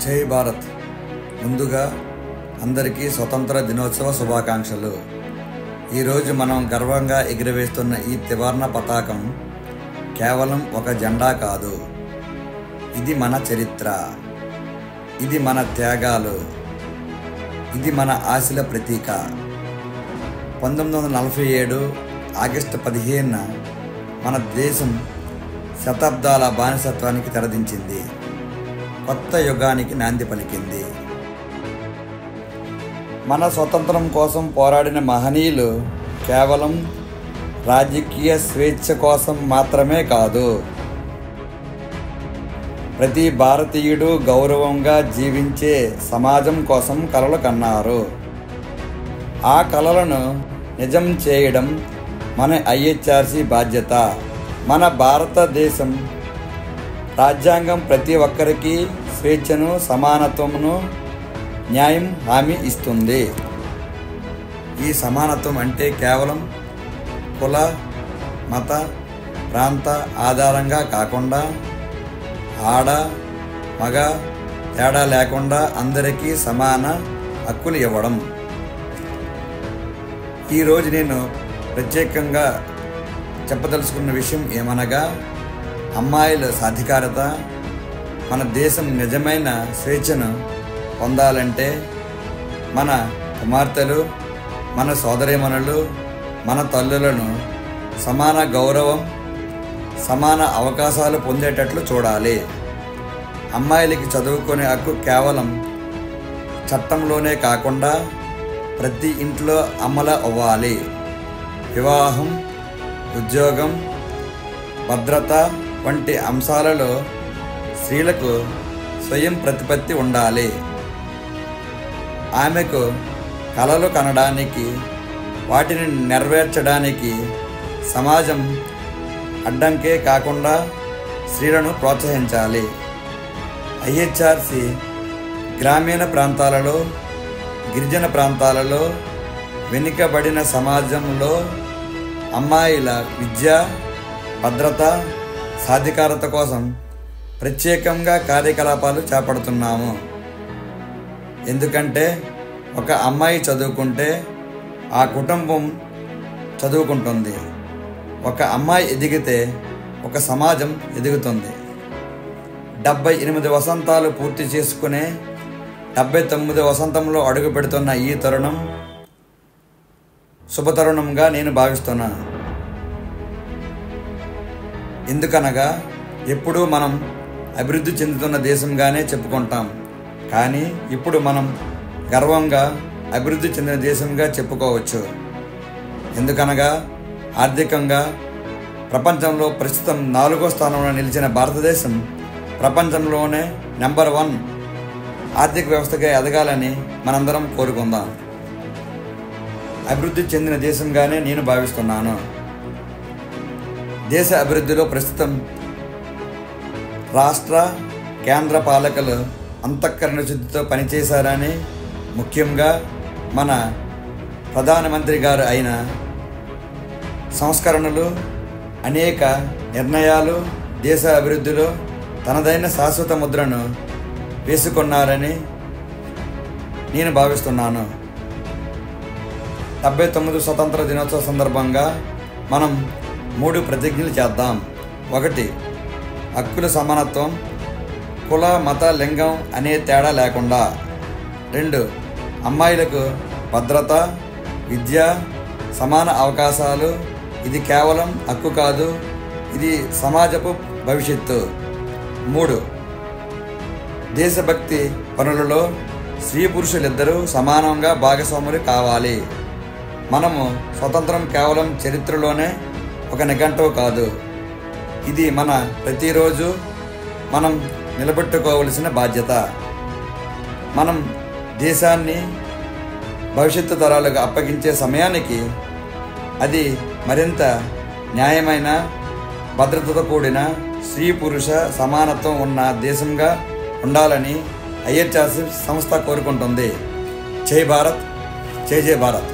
జై భారత్. ముందుగా అందరికీ స్వతంత్ర దినోత్సవ శుభాకాంక్షలు. ఈరోజు మనం గర్వంగా ఎగురవేస్తున్న ఈ త్రివర్ణ పతాకం కేవలం ఒక జెండా కాదు. ఇది మన చరిత్ర, ఇది మన త్యాగాలు, ఇది మన ఆశల ప్రతీక. 1947 ఆగస్టు 15న మన దేశం శతాబ్దాల బానిసత్వానికి తెరదించింది. కొత్త యుగానికి నాంది పలికింది. మన స్వతంత్రం కోసం పోరాడిన మహనీయులు కేవలం రాజకీయ స్వేచ్ఛ కోసం మాత్రమే కాదు, ప్రతి భారతీయుడు గౌరవంగా జీవించే సమాజం కోసం కలలు కన్నారు. ఆ కలలను నిజం చేయడం మన ఐహెచ్ఆర్సి బాధ్యత. మన భారతదేశం రాజ్యాంగం ప్రతి ఒక్కరికి స్వేచ్ఛను, సమానత్వమును, న్యాయం హామీ ఇస్తుంది. ఈ సమానత్వం అంటే కేవలం కుల, మత, ప్రాంత ఆధారంగా కాకుండా ఆడ మగ తేడా లేకుండా అందరికీ సమాన హక్కులు ఇవ్వడం. ఈరోజు నేను ప్రత్యేకంగా చెప్పదలుచుకున్న విషయం ఏమనగా, అమ్మాయిల సాధికారత. మన దేశం నిజమైన స్వేచ్ఛను పొందాలంటే మన కుమార్తెలు, మన సోదరీమణులు, మన తల్లులను సమాన గౌరవం, సమాన అవకాశాలు పొందేటట్లు చూడాలి. అమ్మాయిలకి చదువుకునే హక్కు కేవలం చట్టంలోనే కాకుండా ప్రతి ఇంట్లో అమలు అవ్వాలి. వివాహం, ఉద్యోగం, భద్రత వంటి అంశాలలో స్త్రీలకు స్వయం ప్రతిపత్తి ఉండాలి. ఆమెకు కలలు కనడానికి, వాటిని నెరవేర్చడానికి సమాజం అడ్డంకే కాకుండా స్త్రీలను ప్రోత్సహించాలి. ఐహెచ్ఆర్సి గ్రామీణ ప్రాంతాలలో, గిరిజన ప్రాంతాలలో, వెనుకబడిన సమాజంలో అమ్మాయిల విద్య, భద్రత, సాధికారత కోసం ప్రత్యేకంగా కార్యకలాపాలు చేపడుతున్నాము. ఎందుకంటే ఒక అమ్మాయి చదువుకుంటే ఆ కుటుంబం చదువుకుంటుంది. ఒక అమ్మాయి ఎదిగితే ఒక సమాజం ఎదుగుతుంది. 78 వసంతాలు పూర్తి చేసుకునే 79 వసంతంలో అడుగు పెడుతున్న ఈ తరుణం శుభతరుణంగా నేను భావిస్తున్నాను. ఎందుకనగా ఎప్పుడూ మనం అభివృద్ధి చెందుతున్న దేశంగానే చెప్పుకుంటాం, కానీ ఇప్పుడు మనం గర్వంగా అభివృద్ధి చెందిన దేశంగా చెప్పుకోవచ్చు. ఎందుకనగా ఆర్థికంగా ప్రపంచంలో ప్రస్తుతం 4వ స్థానంలో నిలిచిన భారతదేశం ప్రపంచంలోనే నెంబర్ 1 ఆర్థిక వ్యవస్థగా ఎదగాలని మనందరం కోరుకుందాం. అభివృద్ధి చెందిన దేశంగానే నేను భావిస్తున్నాను. దేశ అభివృద్ధిలో ప్రస్తుతం రాష్ట్ర, కేంద్ర పాలకులు అంతఃకరణ శుద్ధితో పనిచేశారని, ముఖ్యంగా మన ప్రధానమంత్రి గారు అయిన సంస్కరణలు, అనేక నిర్ణయాలు దేశ అభివృద్ధిలో తనదైన శాశ్వత ముద్రను వేసుకున్నారని నేను భావిస్తున్నాను. 79 స్వతంత్ర దినోత్సవ సందర్భంగా మనం 3 ప్రతిజ్ఞలు చేద్దాం. 1. హక్కుల సమానత్వం, కుల, మత, లింగం అనే తేడా లేకుండా. 2. అమ్మాయిలకు భద్రత, విద్య, సమాన అవకాశాలు. ఇది కేవలం హక్కు కాదు, ఇది సమాజపు భవిష్యత్తు. 3. దేశభక్తి పనులలో స్త్రీ పురుషులిద్దరూ సమానంగా భాగస్వాములు కావాలి. మనము స్వతంత్రం కేవలం చరిత్రలోనే ఒక నిఘంటువు కాదు, ఇది మన ప్రతిరోజు మనం నిలబెట్టుకోవలసిన బాధ్యత. మనం దేశాన్ని భవిష్యత్తు తరాలకు అప్పగించే సమయానికి అది మరింత న్యాయమైన, భద్రతతో కూడిన, స్త్రీ పురుష సమానత్వం ఉన్న దేశంగా ఉండాలని ఐహెచ్ఆర్సి సంస్థ కోరుకుంటుంది. జై భారత్, జై జై భారత్.